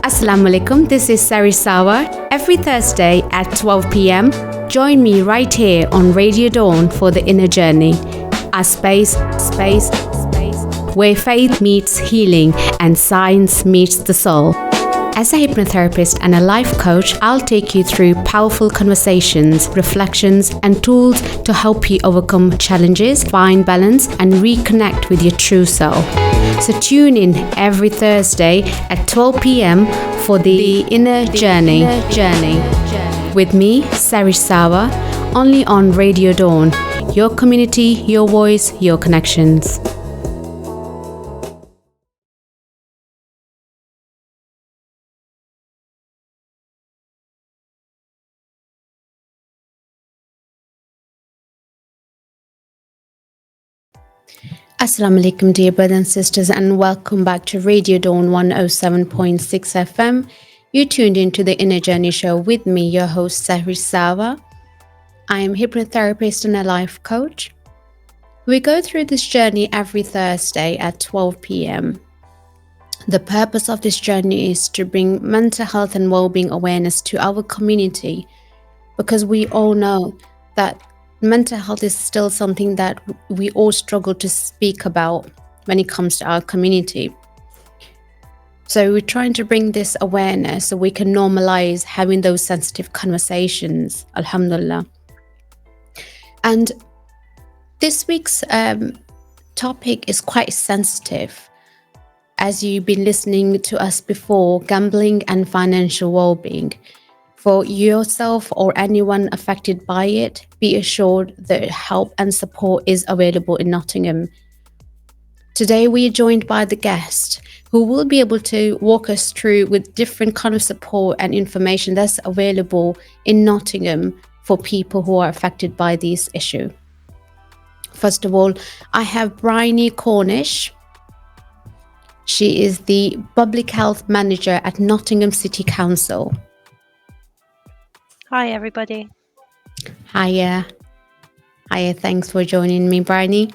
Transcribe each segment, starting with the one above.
Assalamu alaikum, this is Sari Sawa. Every Thursday at 12 pm, join me right here on Radio Dawn for The Inner Journey, a space where faith meets healing and science meets the soul. As a hypnotherapist and a life coach, I'll take you through powerful conversations, reflections, and tools to help you overcome challenges, find balance, and reconnect with your true self. So tune in every Thursday at 12 p.m. for the Inner Journey. With me, Sari Sawa, only on Radio Dawn. Your community, your voice, your connections. Assalamu alaikum, dear brothers and sisters, and welcome back to Radio Dawn 107.6 FM. You tuned into the Inner Journey Show with me, your host, Sari Sawa. I am a hypnotherapist and a life coach. We go through this journey every Thursday at 12 p.m. The purpose of this journey is to bring mental health and well-being awareness to our community, because we all know that mental health is still something that we all struggle to speak about when it comes to our community. So we're trying to bring this awareness so we can normalize having those sensitive conversations, alhamdulillah. And this week's topic is quite sensitive. As you've been listening to us before, gambling and financial well-being. For yourself or anyone affected by it, be assured that help and support is available in Nottingham. Today we are joined by the guest who will be able to walk us through with different kind of support and information that's available in Nottingham for people who are affected by this issue. First of all, I have Bryony Cornish. She is the Public Health Manager at Nottingham City Council. Hi, everybody. Hiya, thanks for joining me, Bryony.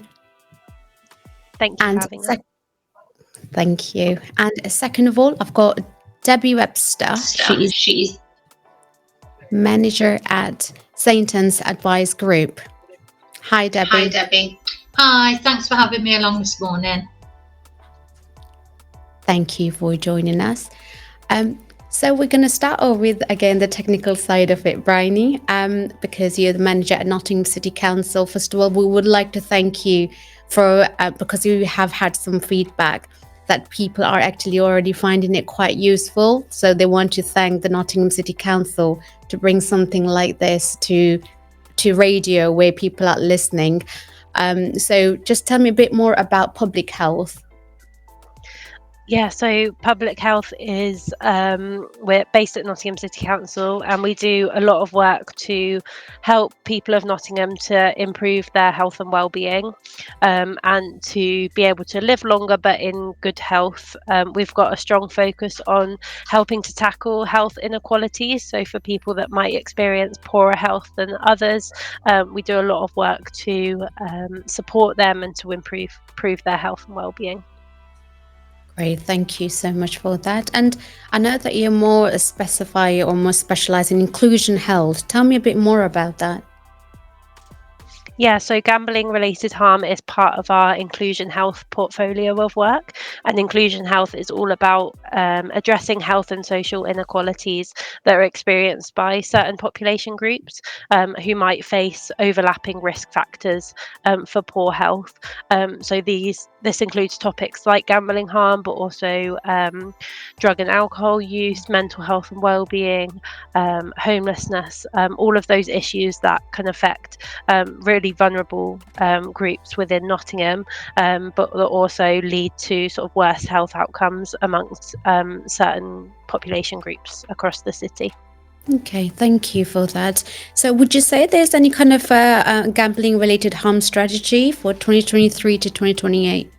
Thank you for having me. Thank you. And second of all, I've got Debbie Webster. She's Manager at St. Anne's Advice Group. Hi, Debbie. Hi, thanks for having me along this morning. Thank you for joining us. So we're going to start off with, again, the technical side of it, Bryony, because you're the manager at Nottingham City Council. First of all, we would like to thank you for, because you have had some feedback that people are actually already finding it quite useful. So they want to thank the Nottingham City Council to bring something like this to radio where people are listening. So just tell me a bit more about public health. Yeah, so public health is, we're based at Nottingham City Council, and we do a lot of work to help people of Nottingham to improve their health and well-being, and to be able to live longer but in good health. We've got a strong focus on helping to tackle health inequalities. So for people that might experience poorer health than others, we do a lot of work to support them and to improve their health and well-being. Great, thank you so much for that. And I know that you're more specified or more specialized in inclusion health. Tell me a bit more about that. Yeah, so gambling related harm is part of our inclusion health portfolio of work, and inclusion health is all about addressing health and social inequalities that are experienced by certain population groups who might face overlapping risk factors for poor health. So this includes topics like gambling harm, but also drug and alcohol use, mental health and well-being, homelessness, all of those issues that can affect really vulnerable groups within Nottingham, but that also lead to sort of worse health outcomes amongst certain population groups across the city. Okay, thank you for that. So would you say there's any kind of gambling related harm strategy for 2023 to 2028?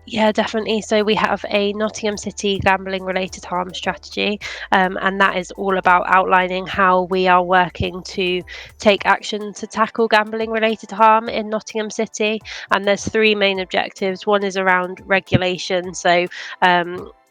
Yeah, definitely. So we have a Nottingham City gambling related harm strategy, and that is all about outlining how we are working to take action to tackle gambling related harm in Nottingham City. And there's three main objectives. One is around regulation. So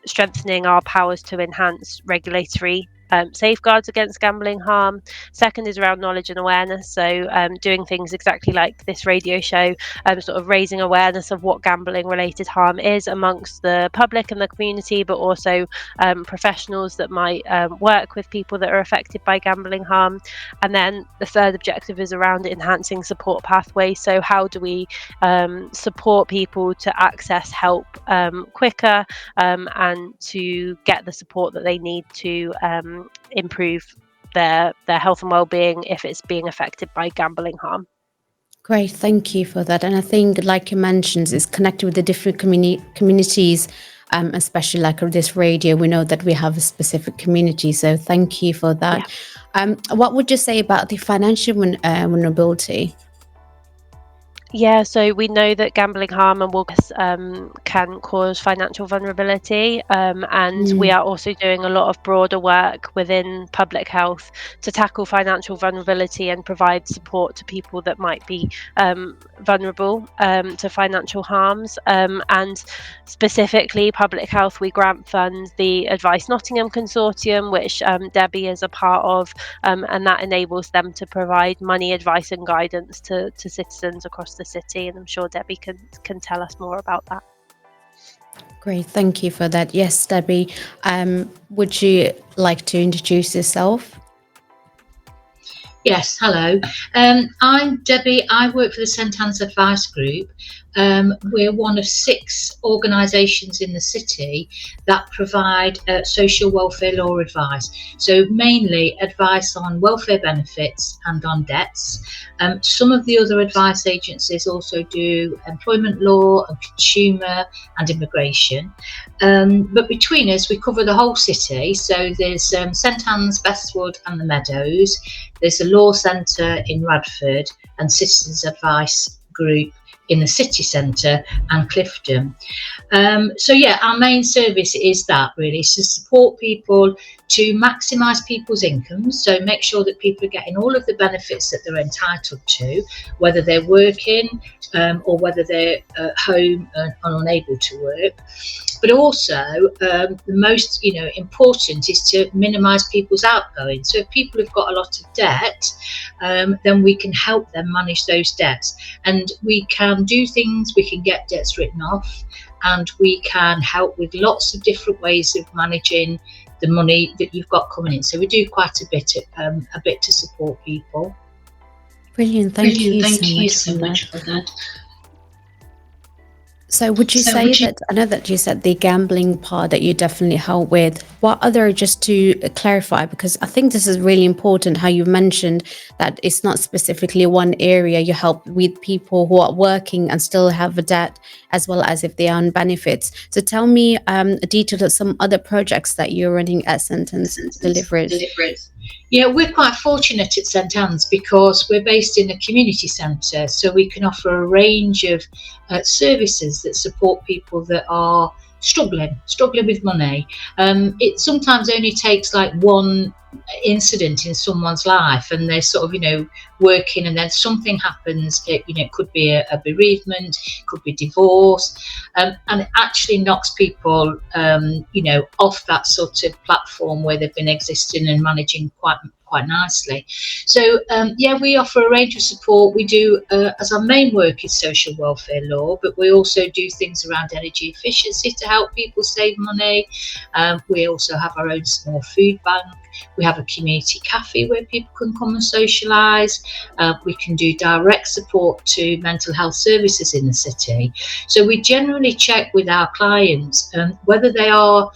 strengthening our powers to enhance regulatory safeguards against gambling harm. Second is around knowledge and awareness, so doing things exactly like this radio show, sort of raising awareness of what gambling related harm is amongst the public and the community, but also professionals that might work with people that are affected by gambling harm. And then the third objective is around enhancing support pathways, so how do we support people to access help quicker and to get the support that they need to improve their health and well-being if it's being affected by gambling harm. Great, thank you for that. And I think, like you mentioned, it's connected with the different communities, especially like this radio. We know that we have a specific community, so thank you for that. Yeah. What would you say about the financial vulnerability? Yeah, so we know that gambling harm and can cause financial vulnerability, and we are also doing a lot of broader work within public health to tackle financial vulnerability and provide support to people that might be vulnerable to financial harms. And specifically, public health, we grant fund the Advice Nottingham Consortium, which Debbie is a part of, and that enables them to provide money advice and guidance to citizens across the city, and I'm sure Debbie can tell us more about that. Great, thank you for that. Yes, Debbie, would you like to introduce yourself? Yes, hello. I'm Debbie. I work for the St Anne's Advice Group. We're one of 6 organisations in the city that provide social welfare law advice. So mainly advice on welfare benefits and on debts. Some of the other advice agencies also do employment law and consumer and immigration. But between us, we cover the whole city. So there's St Anne's, Bestwood and the Meadows. There's a law centre in Radford and Citizens Advice Group in the city centre and Clifton. So yeah, our main service is that really, to support people to maximise people's incomes, so make sure that people are getting all of the benefits that they're entitled to, whether they're working or whether they're at home and unable to work. But also the most important is to minimise people's outgoing. So if people have got a lot of debt, then we can help them manage those debts, and we can do things. We can get debts written off, and we can help with lots of different ways of managing the money that you've got coming in. So we do quite a bit to support people. Brilliant, thank you so much for that. So would you say that, I know that you said the gambling part that you definitely help with, what other, just to clarify, because I think this is really important how you mentioned that it's not specifically one area, you help with people who are working and still have a debt, as well as if they are on benefits. So tell me a detail of some other projects that you're running at St Anne's Deliverers. Yeah, we're quite fortunate at St Anne's because we're based in a community centre, so we can offer a range of services that support people that are struggling with money. It sometimes only takes like one incident in someone's life and they're sort of working, and then something happens. It could be a bereavement, it could be divorce, and it actually knocks people off that sort of platform where they've been existing and managing quite nicely. So we offer a range of support. We do, as our main work is social welfare law, but we also do things around energy efficiency to help people save money. We also have our own small food bank. We have a community cafe where people can come and socialise. We can do direct support to mental health services in the city. So we generally check with our clients whether they are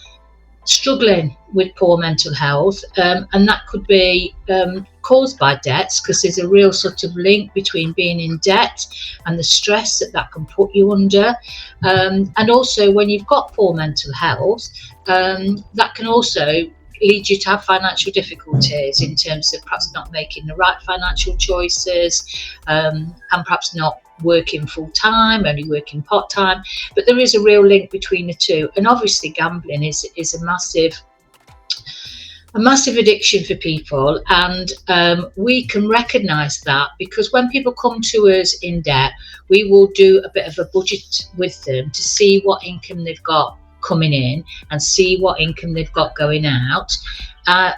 struggling with poor mental health, and that could be caused by debts, because there's a real sort of link between being in debt and the stress that can put you under, and also when you've got poor mental health, that can also lead you to have financial difficulties in terms of perhaps not making the right financial choices, and perhaps not working full time, only working part time. But there is a real link between the two, and obviously gambling is a massive addiction for people, and we can recognise that, because when people come to us in debt, we will do a bit of a budget with them to see what income they've got coming in and see what income they've got going out.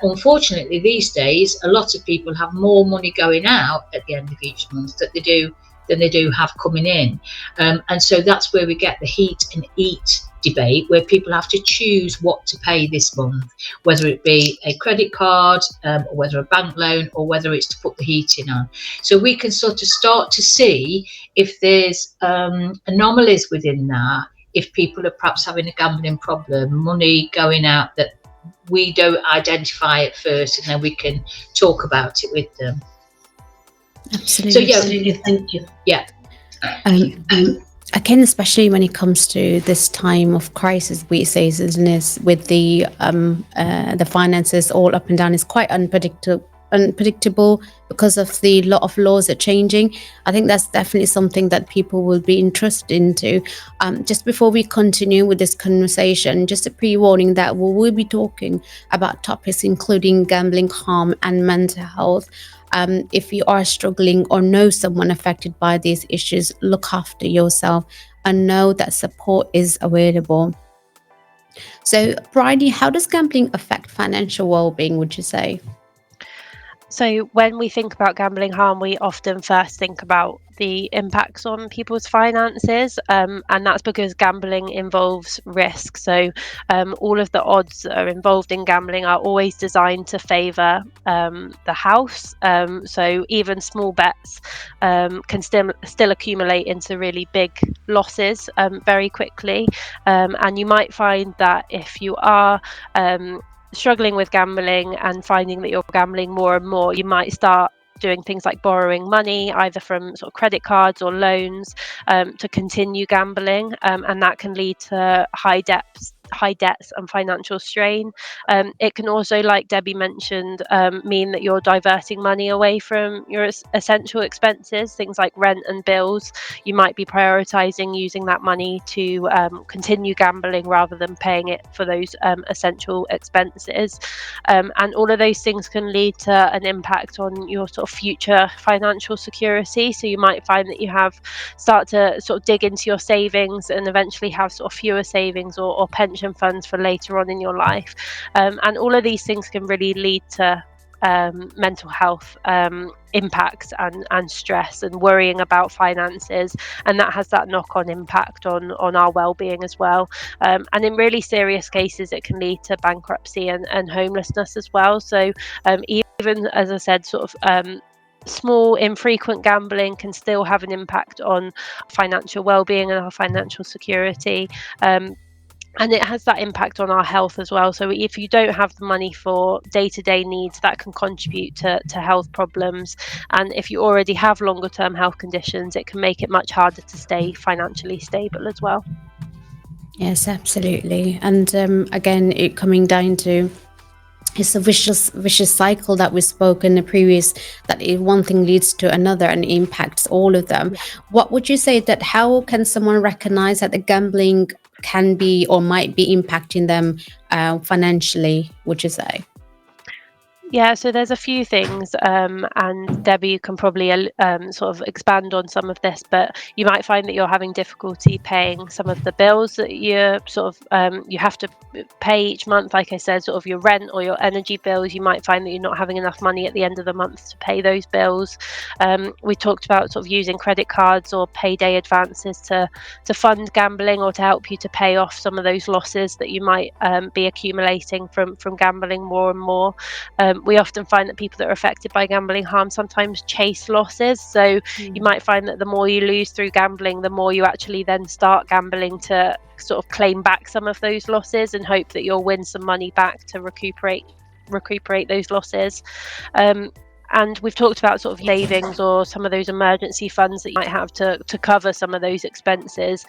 Unfortunately, these days, a lot of people have more money going out at the end of each month than they do have coming in. And so that's where we get the heat and eat debate, where people have to choose what to pay this month, whether it be a credit card, or whether a bank loan, or whether it's to put the heating on. So we can sort of start to see if there's anomalies within that, if people are perhaps having a gambling problem, money going out that we don't identify at first, and then we can talk about it with them. Absolutely. So yeah, Absolutely, thank you. Yeah. Again, especially when it comes to this time of crisis, we say, isn't it, with the finances all up and down, is quite unpredictable because of the lot of laws are changing. I think that's definitely something that people will be interested into. Just before we continue with this conversation, just a pre-warning that we will be talking about topics including gambling harm and mental health. If you are struggling or know someone affected by these issues, look after yourself and know that support is available. So, Bridie, how does gambling affect financial well-being, would you say? So when we think about gambling harm, we often first think about the impacts on people's finances, and that's because gambling involves risk. So all of the odds that are involved in gambling are always designed to favour the house. So even small bets can still accumulate into really big losses very quickly. And you might find that if you are struggling with gambling and finding that you're gambling more and more, you might start doing things like borrowing money, either from sort of credit cards or loans, to continue gambling, and that can lead to high debts and financial strain. It can also, like Debbie mentioned, mean that you're diverting money away from your essential expenses, things like rent and bills. You might be prioritizing using that money to continue gambling rather than paying it for those essential expenses. And all of those things can lead to an impact on your sort of future financial security. So you might find that you start to sort of dig into your savings and eventually have sort of fewer savings or pension funds for later on in your life. And all of these things can really lead to mental health impacts and stress and worrying about finances, and that has that knock-on impact on our well-being as well. And in really serious cases, it can lead to bankruptcy and homelessness as well. So even, as I said, sort of small infrequent gambling can still have an impact on financial well-being and our financial security. And it has that impact on our health as well. So if you don't have the money for day-to-day needs, that can contribute to health problems. And if you already have longer-term health conditions, it can make it much harder to stay financially stable as well. Yes, absolutely. And again, it coming down to, it's a vicious cycle that we spoke in the previous, that one thing leads to another and impacts all of them. What would you say that, how can someone recognize that the gambling can be or might be impacting them financially, would you say? Yeah, so there's a few things, and Debbie, you can probably sort of expand on some of this, but you might find that you're having difficulty paying some of the bills that you sort of you have to pay each month. Like I said, sort of your rent or your energy bills, you might find that you're not having enough money at the end of the month to pay those bills. We talked about sort of using credit cards or payday advances to fund gambling or to help you to pay off some of those losses that you might be accumulating from gambling more and more. We often find that people that are affected by gambling harm sometimes chase losses. So you might find that the more you lose through gambling, the more you actually then start gambling to sort of claim back some of those losses and hope that you'll win some money back to recuperate those losses. And we've talked about sort of savings or some of those emergency funds that you might have to cover some of those expenses.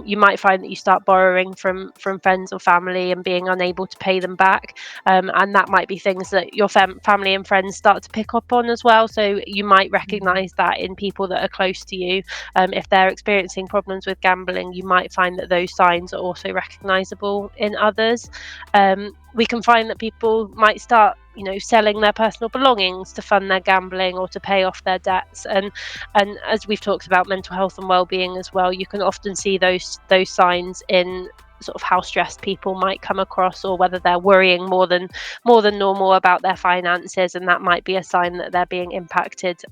You might find that you start borrowing from friends or family and being unable to pay them back. And that might be things that your family and friends start to pick up on as well. So you might recognise that in people that are close to you. If they're experiencing problems with gambling, you might find that those signs are also recognisable in others. We can find that people might start, selling their personal belongings to fund their gambling or to pay off their debts. And as we've talked about mental health and well-being as well, you can often see those signs in sort of how stressed people might come across, or whether they're worrying more than normal about their finances, and that might be a sign that they're being impacted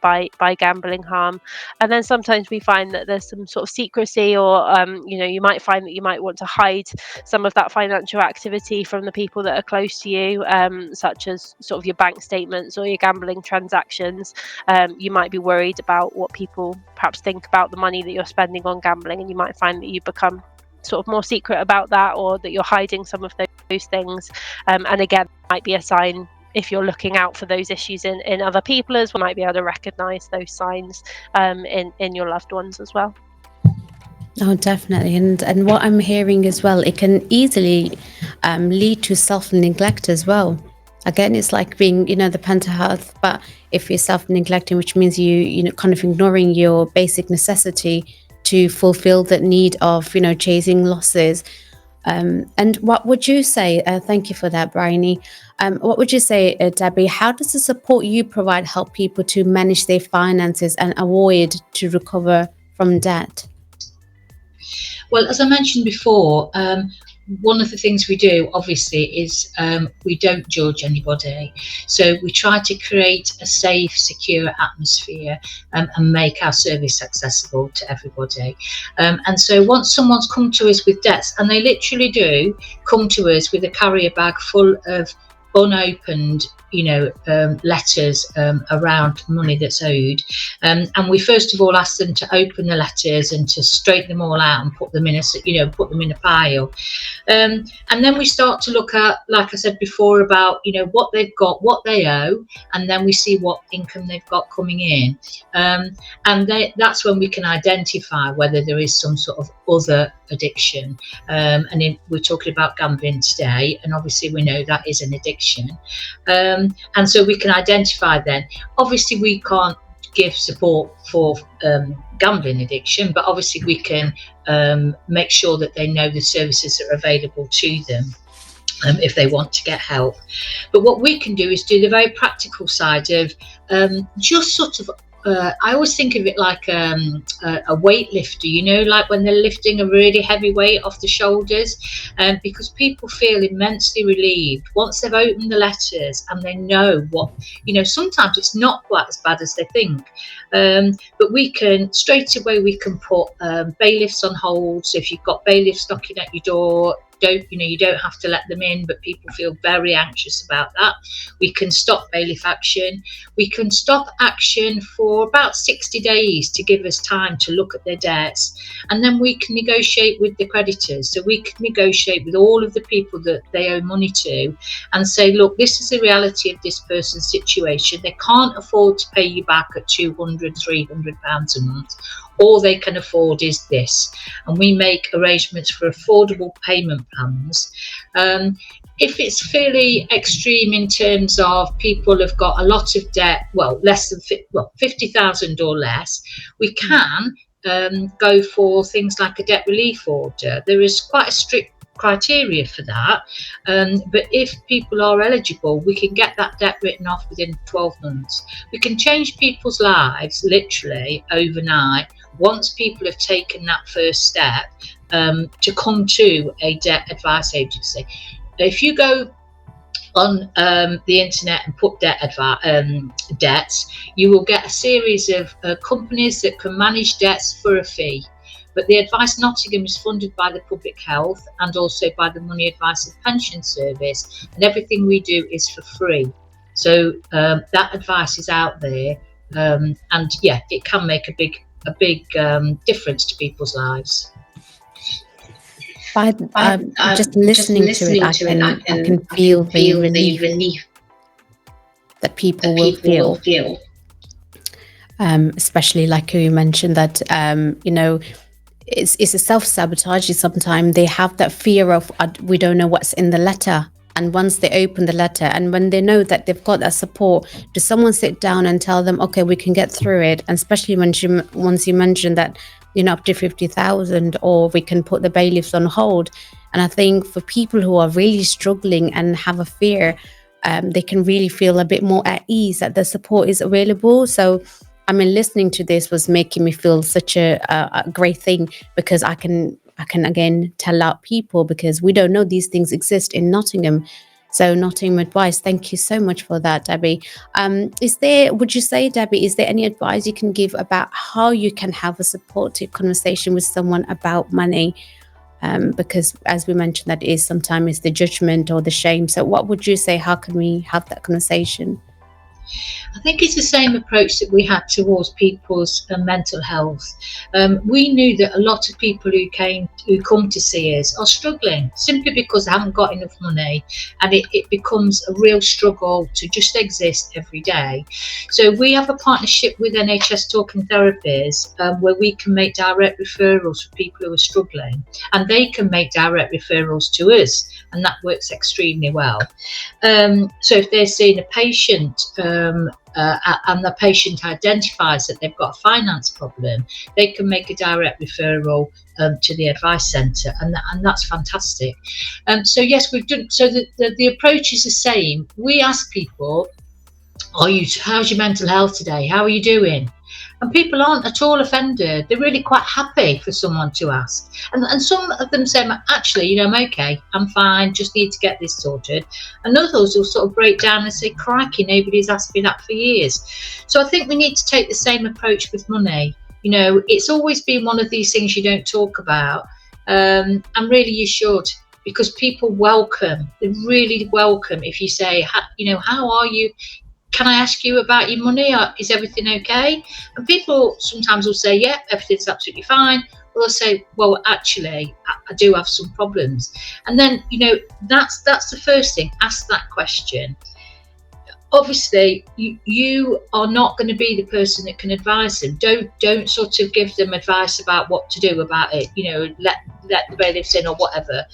by gambling harm. And then sometimes we find that there's some sort of secrecy, or you might find that you might want to hide some of that financial activity from the people that are close to you, such as sort of your bank statements or your gambling transactions. You might be worried about what people perhaps think about the money that you're spending on gambling, and you might find that you become sort of more secret about that, or that you're hiding some of those things. And again, might be a sign, if you're looking out for those issues in other people as well, might be able to recognize those signs in your loved ones as well. Oh, definitely. And what I'm hearing as well, it can easily lead to self-neglect as well. Again, it's like being, the mental health, but if you're self-neglecting, which means you kind of ignoring your basic necessity to fulfill that need of, chasing losses. And what would you say, thank you for that, Bryony. What would you say, Debbie, how does the support you provide help people to manage their finances and avoid to recover from debt? Well, as I mentioned before, one of the things we do, obviously, is we don't judge anybody. So we try to create a safe, secure atmosphere and make our service accessible to everybody. And so once someone's come to us with debts, and they literally do come to us with a carrier bag full of unopened letters around money that's owed, and we first of all ask them to open the letters and to straighten them all out and put them in a pile, and then we start to look at, like I said before, about what they've got, what they owe, and then we see what income they've got coming in, and that's when we can identify whether there is some sort of other addiction, we're talking about gambling today, and obviously we know that is an addiction, and so we can identify then. Obviously we can't give support for gambling addiction, but obviously we can make sure that they know the services that are available to them if they want to get help. But what we can do is do the very practical side of just sort of I always think of it like a weightlifter, like when they're lifting a really heavy weight off the shoulders, because people feel immensely relieved once they've opened the letters and they know what, sometimes it's not quite as bad as they think. But we can, straight away, we can put bailiffs on hold. So if you've got bailiffs knocking at your door, you don't have to let them in, but people feel very anxious about that. We can stop bailiff action. We can stop action for about 60 days to give us time to look at their debts, and then we can negotiate with the creditors. So we can negotiate with all of the people that they owe money to and say, look, this is the reality of this person's situation. They can't afford to pay you back at £200, £300 a month. All they can afford is this, and we make arrangements for affordable payment plans. If it's fairly extreme in terms of people have got a lot of debt, less than 50,000 or less, we can go for things like a debt relief order. There is quite a strict criteria for that, but if people are eligible, we can get that debt written off within 12 months. We can change people's lives literally overnight once people have taken that first step to come to a debt advice agency. If you go on the internet and put debts, you will get a series of companies that can manage debts for a fee. But the Advice Nottingham is funded by the Public Health and also by the Money Advice and Pension Service, and everything we do is for free. So that advice is out there, and yeah, it can make a big difference to people's lives. Just listening to it, I can feel the relief that people will feel. Especially like you mentioned that, it's a self-sabotage. Sometimes they have that fear of, we don't know what's in the letter. And once they open the letter, and when they know that they've got that support, does someone sit down and tell them, okay, we can get through it? And especially once you mentioned that, up to 50,000, or we can put the bailiffs on hold. And I think for people who are really struggling and have a fear, they can really feel a bit more at ease that the support is available. So, listening to this was making me feel such a great thing, because I can I can again tell out people, because we don't know these things exist in Nottingham. So Nottingham advice. Thank you so much for that, Debbie. Would you say, Debbie, is there any advice you can give about how you can have a supportive conversation with someone about money? Because as we mentioned, that is sometimes the judgment or the shame. So what would you say? How can we have that conversation? I think it's the same approach that we had towards people's mental health. We knew that a lot of people who come to see us are struggling simply because they haven't got enough money, and it becomes a real struggle to just exist every day. So we have a partnership with NHS Talking Therapies, where we can make direct referrals for people who are struggling, and they can make direct referrals to us, and that works extremely well. So if they're seeing a patient, and the patient identifies that they've got a finance problem, they can make a direct referral to the advice centre, and that's fantastic. So yes, we've done. So the approach is the same. We ask people, how's your mental health today? How are you doing? And people aren't at all offended. They're really quite happy for someone to ask. And some of them say, actually, I'm okay, I'm fine, just need to get this sorted. And others will sort of break down and say, crikey, nobody's asked me that for years. So I think we need to take the same approach with money. It's always been one of these things you don't talk about. And really you should, because people they're really welcome if you say, how are you? Can I ask you about your money? Is everything okay? And people sometimes will say, yeah, everything's absolutely fine. Or they'll say, well, actually, I do have some problems. And then, that's the first thing. Ask that question. Obviously, you are not going to be the person that can advise them. Don't sort of give them advice about what to do about it. Let the bailiffs in or whatever.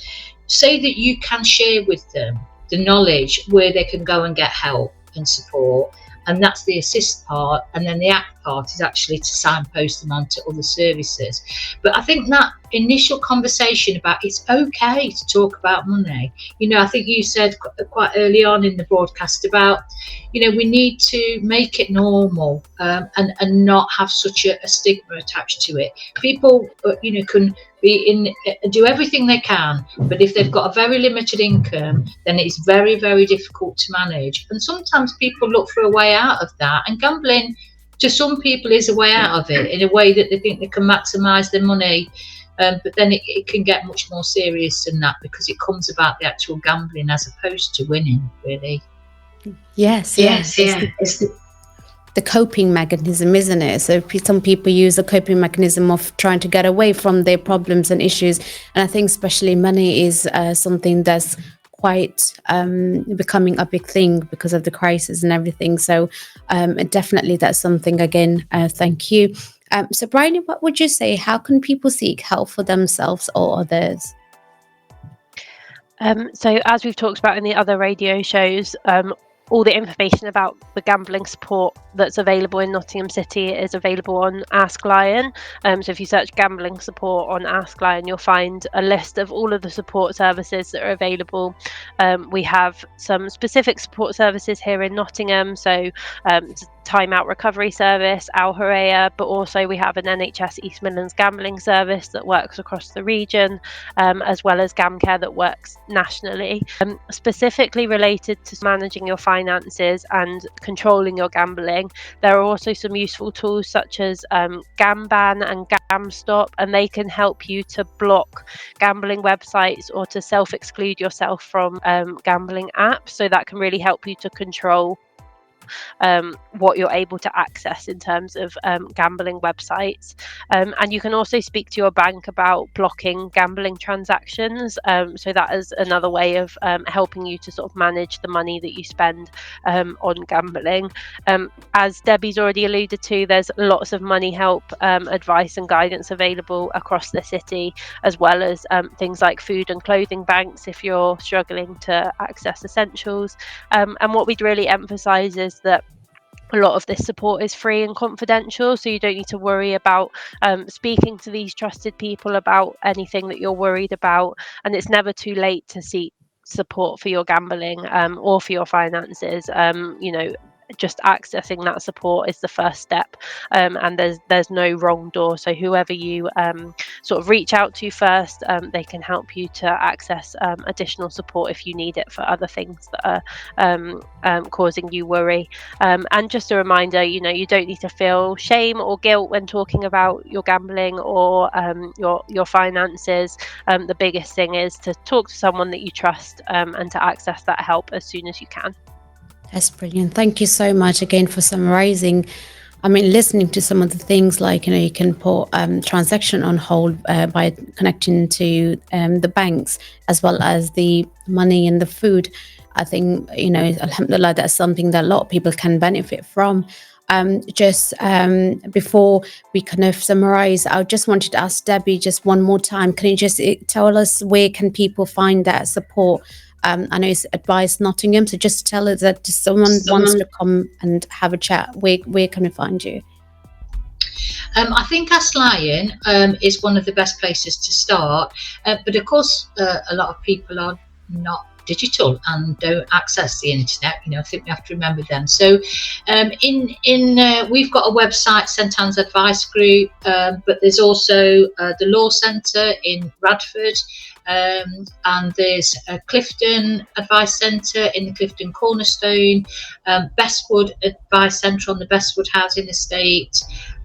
Say that you can share with them the knowledge where they can go and get help and support, and that's the assist part. And then the act part is actually to signpost them onto other services. But I think that initial conversation about it's okay to talk about money, I think you said quite early on in the broadcast about, we need to make it normal, and not have such a stigma attached to it. People, can do everything they can, but if they've got a very limited income, then it's very, very difficult to manage. And sometimes people look for a way out of that, and gambling to some people is a way out of it, in a way that they think they can maximise their money. But then it can get much more serious than that, because it comes about the actual gambling as opposed to winning, really. Yes. It's the coping mechanism, isn't it? So some people use the coping mechanism of trying to get away from their problems and issues. And I think especially money is something that's quite becoming a big thing because of the crisis and everything. So definitely that's something, again, thank you. So Bryony, what would you say? How can people seek help for themselves or others? So as we've talked about in the other radio shows, all the information about the gambling support that's available in Nottingham City is available on Ask Lion. So if you search gambling support on Ask Lion, you'll find a list of all of the support services that are available. We have some specific support services here in Nottingham, so Time Out Recovery Service, Al Horea, but also we have an NHS East Midlands gambling service that works across the region, as well as GamCare that works nationally. Specifically related to managing your finances and controlling your gambling, there are also some useful tools such as GamBan and GamStop, and they can help you to block gambling websites or to self-exclude yourself from gambling apps. So that can really help you to control what you're able to access in terms of gambling websites, and you can also speak to your bank about blocking gambling transactions, so that is another way of helping you to sort of manage the money that you spend on gambling. As Debbie's already alluded to, there's lots of money help, advice and guidance available across the city, as well as things like food and clothing banks if you're struggling to access essentials, and what we'd really emphasize is that a lot of this support is free and confidential, so you don't need to worry about speaking to these trusted people about anything that you're worried about, and it's never too late to seek support for your gambling or for your finances. just accessing that support is the first step, and there's no wrong door. So whoever you sort of reach out to first, they can help you to access additional support if you need it for other things that are causing you worry. And just a reminder, you don't need to feel shame or guilt when talking about your gambling or your finances. The biggest thing is to talk to someone that you trust, and to access that help as soon as you can. That's brilliant. Thank you so much again for summarizing. I mean, listening to some of the things like, you can put transaction on hold by connecting to the banks, as well as the money and the food. I think, alhamdulillah, that's something that a lot of people can benefit from. Just before we kind of summarize, I just wanted to ask Debbie just one more time. Can you just tell us where can people find that support? I know it's Advice Nottingham, so just tell us that if someone wants to come and have a chat, where can we find you? I think Ask Lion is one of the best places to start, but of course a lot of people are not digital and don't access the internet. I think we have to remember them. So we've got a website, St Anne's Advice Group, but there's also the Law Centre in Bradford, and there's a Clifton Advice Centre in the Clifton Cornerstone, Bestwood Advice Centre on the Bestwood Housing Estate,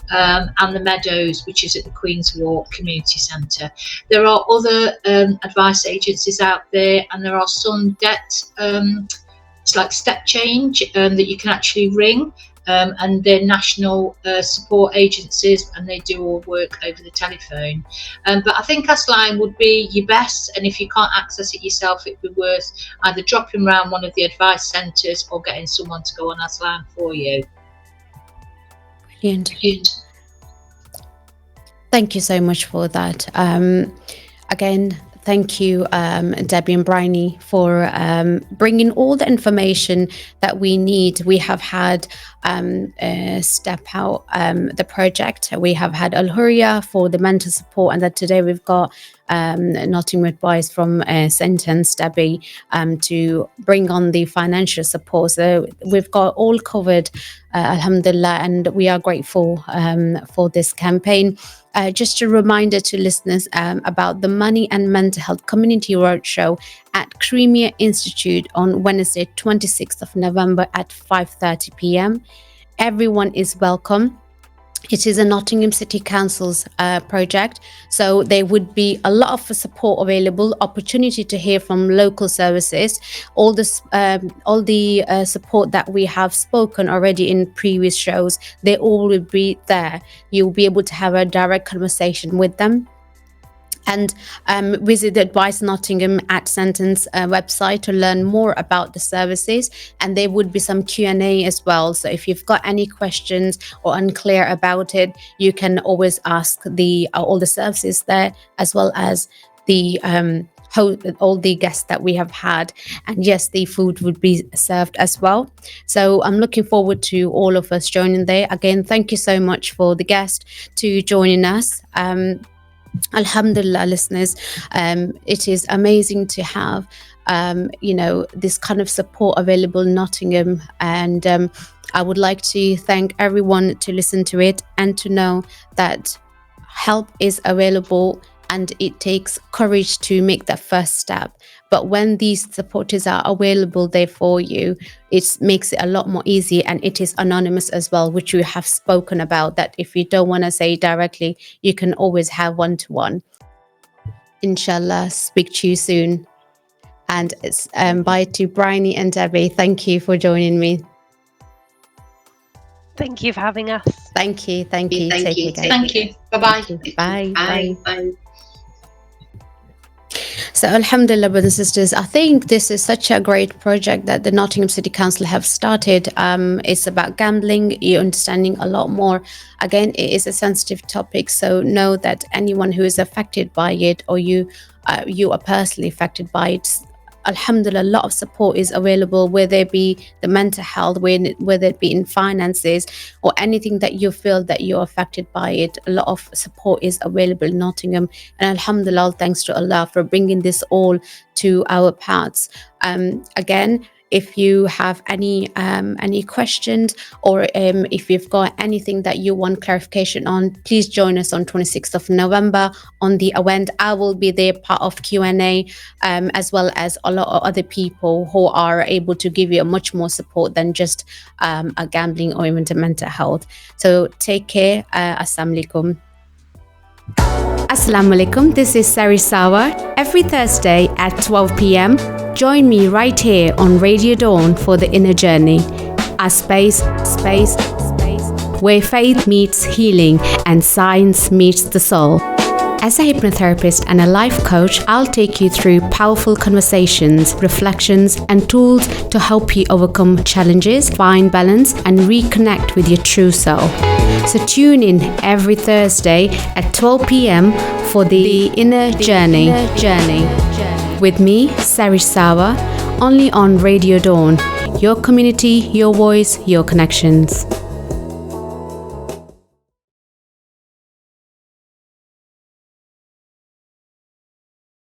and the Meadows, which is at the Queen's Walk Community Centre. There are other advice agencies out there, and there are some debt, it's like Step Change, that you can actually ring, and they're national support agencies, and they do all work over the telephone. But I think Ask Lion would be your best, and if you can't access it yourself, it'd be worth either dropping around one of the advice centres or getting someone to go on Ask Lion for you. Brilliant. Thank you so much for that. Again, thank you, Debbie and Bryony, for bringing all the information that we need. We have had Step Out, the project. We have had Al Huria for the mental support, and that today we've got Nottingham Advice from St Anne's, Debbie, to bring on the financial support. So we've got all covered, alhamdulillah, and we are grateful for this campaign. Just a reminder to listeners about the Money and Mental Health Community Roadshow at Creamier Institute on Wednesday, 26th of November at 5:30 p.m. Everyone is welcome. It is a Nottingham City Council's project, so there would be a lot of support available, opportunity to hear from local services, all the support that we have spoken already in previous shows. They all will be there. You'll be able to have a direct conversation with them. And visit the Advice Nottingham at St Anne's website to learn more about the services. And there would be some Q&A as well. So if you've got any questions or unclear about it, you can always ask all the services there, as well as the all the guests that we have had. And yes, the food would be served as well. So I'm looking forward to all of us joining there. Again, thank you so much for the guest to joining us. Alhamdulillah, listeners, it is amazing to have this kind of support available in Nottingham, and I would like to thank everyone to listen to it and to know that help is available, and it takes courage to make that first step. But when these supporters are available there for you, it makes it a lot more easy, and it is anonymous as well, which we have spoken about, that if you don't want to say directly, you can always have one-to-one. Inshallah, speak to you soon. And it's bye to Bryony and Debbie. Thank you for joining me. Thank you for having us. Thank you. Take care. Thank you. Bye-bye. Bye. So alhamdulillah, brothers and sisters, I think this is such a great project that the Nottingham City Council have started. It's about gambling, you're understanding a lot more. Again, it is a sensitive topic, so know that anyone who is affected by it, or you are personally affected by it, alhamdulillah, a lot of support is available, whether it be the mental health, whether it be in finances, or anything that you feel that you're affected by it. A lot of support is available in Nottingham, and alhamdulillah, thanks to Allah for bringing this all to our paths. Again, If you have any questions, or if you've got anything that you want clarification on, please join us on 26th of November on the event. I will be there, part of Q&A, as well as a lot of other people who are able to give you a much more support than just a gambling or even to mental health. So take care. Assalamu alaikum. Assalamu alaikum, this is Sari Sawa. Every Thursday at 12 p.m, join me right here on Radio Dawn for The Inner Journey, a space where faith meets healing and science meets the soul. As a hypnotherapist and a life coach, I'll take you through powerful conversations, reflections, and tools to help you overcome challenges, find balance, and reconnect with your true self. So tune in every Thursday at 12 p.m. for The Inner Journey. With me, Sari Sawa, only on Radio Dawn. Your community, your voice, your connections.